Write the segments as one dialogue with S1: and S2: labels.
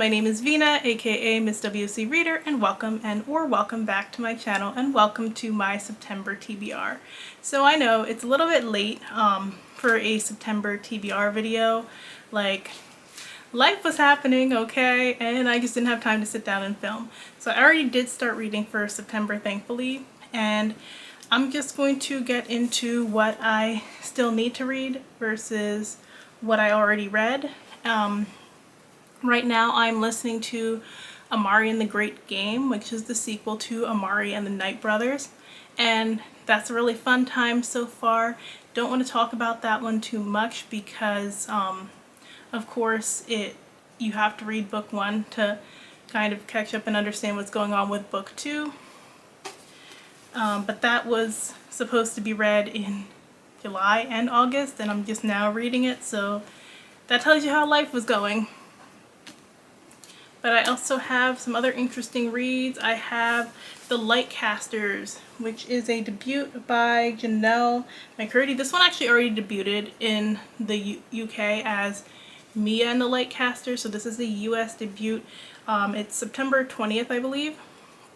S1: my name is Vina, aka Miss WC Reader, and welcome back to my channel, and welcome to my September TBR. So I know it's a little bit late for a September TBR video. Like, life was happening, okay, and I just didn't have time to sit down and film. So I already did start reading for September, thankfully, and I'm just going to get into what I still need to read versus what I already read. Right now I'm listening to Amari and the Great Game, which is the sequel to Amari and the Night Brothers, and that's a really fun time so far. Don't want to talk about that one too much because of course you have to read book 1 to kind of catch up and understand what's going on with book 2. But that was supposed to be read in July and August, and I'm just now reading it, so that tells you how life was going. But I also have some other interesting reads. I have the Lightcasters, which is a debut by Janelle McCurdy. This one actually already debuted in the UK as Mia and the Lightcasters, so this is the US debut. It's September 20th, I believe.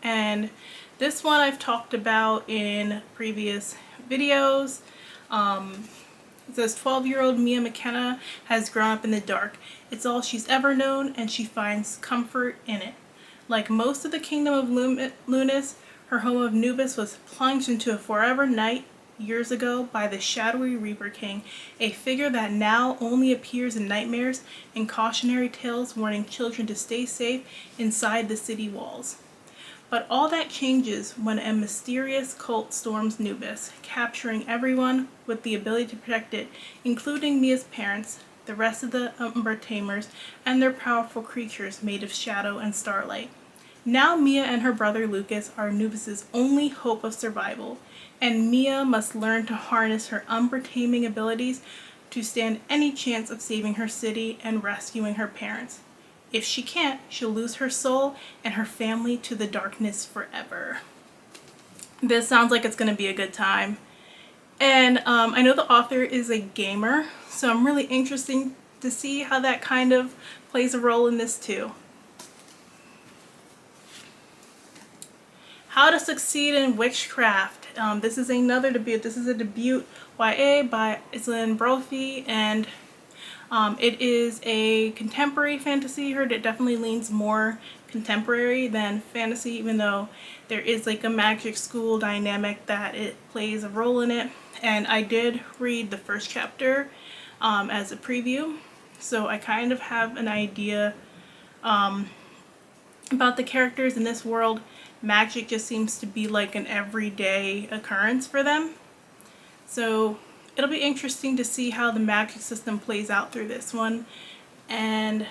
S1: And this one I've talked about in previous videos. It says 12-year-old Mia McKenna has grown up in the dark. It's all she's ever known, and she finds comfort in it. Like most of the kingdom of Lunas, her home of Nubis was plunged into a forever night years ago by the shadowy Reaper King, a figure that now only appears in nightmares and cautionary tales warning children to stay safe inside the city walls. But all that changes when a mysterious cult storms Nubis, capturing everyone with the ability to protect it, including Mia's parents, the rest of the Umbra Tamers, and their powerful creatures made of shadow and starlight. Now Mia and her brother Lucas are Nubis' only hope of survival, and Mia must learn to harness her Umbra taming abilities to stand any chance of saving her city and rescuing her parents. If she can't, she'll lose her soul and her family to the darkness forever. This sounds like it's going to be a good time. And I know the author is a gamer, so I'm really interested to see how that kind of plays a role in this too. How to Succeed in Witchcraft. This is another debut. This is a debut YA by Islan Brophy, and it is a contemporary fantasy. Heard it definitely leans more contemporary than fantasy, even though there is like a magic school dynamic that it plays a role in it. And I did read the first chapter as a preview, so I kind of have an idea about the characters in this world. Magic just seems to be like an everyday occurrence for them, so it'll be interesting to see how the magic system plays out through this one. And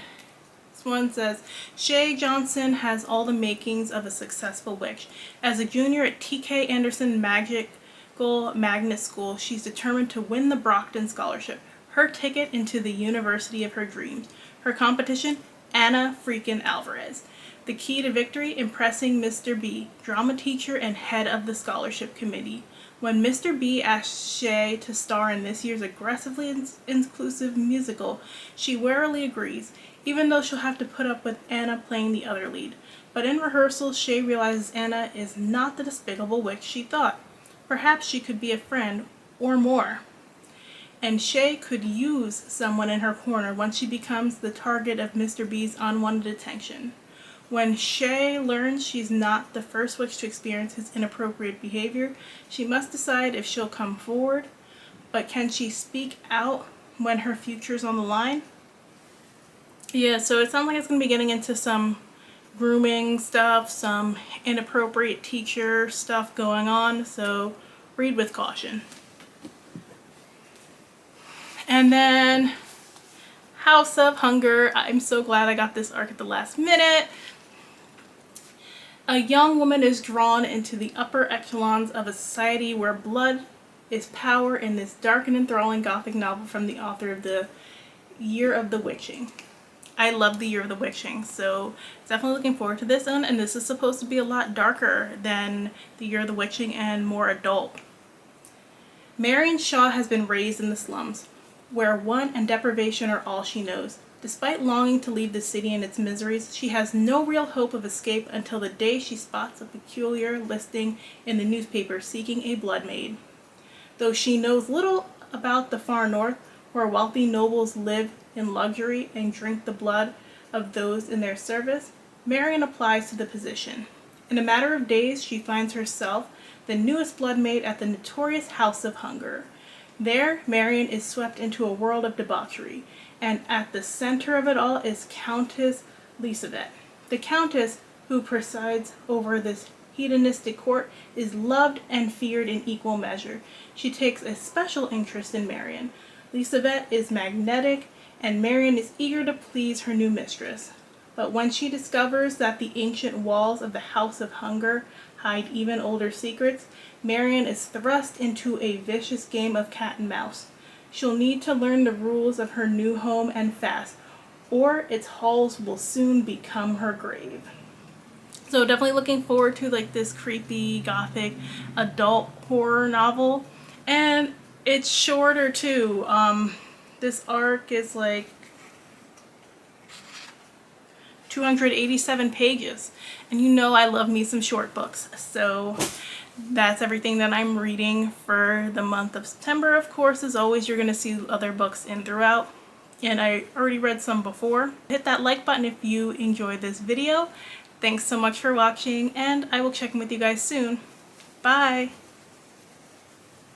S1: this one says, Shay Johnson has all the makings of a successful witch. As a junior at T.K. Anderson Magical Magnet School, she's determined to win the Brockton Scholarship, her ticket into the university of her dreams. Her competition, Anna freaking Alvarez. The key to victory, impressing Mr. B, drama teacher and head of the scholarship committee. When Mr. B asks Shay to star in this year's aggressively inclusive musical, she warily agrees, even though she'll have to put up with Anna playing the other lead. But in rehearsal, Shay realizes Anna is not the despicable witch she thought. Perhaps she could be a friend, or more. And Shay could use someone in her corner once she becomes the target of Mr. B's unwanted attention. When Shay learns she's not the first witch to experience his inappropriate behavior, she must decide if she'll come forward, but can she speak out when her future's on the line? Yeah, so it sounds like it's going to be getting into some grooming stuff, some inappropriate teacher stuff going on, so read with caution. And then House of Hunger. I'm so glad I got this arc at the last minute. A young woman is drawn into the upper echelons of a society where blood is power in this dark and enthralling gothic novel from the author of The Year of the Witching. I love The Year of the Witching, so definitely looking forward to this one, and this is supposed to be a lot darker than The Year of the Witching and more adult. Marion Shaw has been raised in the slums, where want and deprivation are all she knows. Despite longing to leave the city and its miseries, she has no real hope of escape until the day she spots a peculiar listing in the newspaper seeking a blood maid. Though she knows little about the far north, where wealthy nobles live in luxury and drink the blood of those in their service, Marion applies to the position. In a matter of days, she finds herself the newest blood maid at the notorious House of Hunger. There, Marion is swept into a world of debauchery, and at the center of it all is Countess Lisbeth. The Countess, who presides over this hedonistic court, is loved and feared in equal measure. She takes a special interest in Marion. Lisbeth is magnetic, and Marion is eager to please her new mistress. But when she discovers that the ancient walls of the House of Hunger hide even older secrets, Marion is thrust into a vicious game of cat and mouse. She'll need to learn the rules of her new home and fast, or its halls will soon become her grave. So definitely looking forward to like this creepy gothic adult horror novel, and it's shorter too. This arc is like 287 pages, and you know I love me some short books, so that's everything that I'm reading for the month of September. Of course, as always, you're going to see other books in throughout, and I already read some before. Hit that like button if you enjoyed this video. Thanks so much for watching, and I will check in with you guys soon. Bye!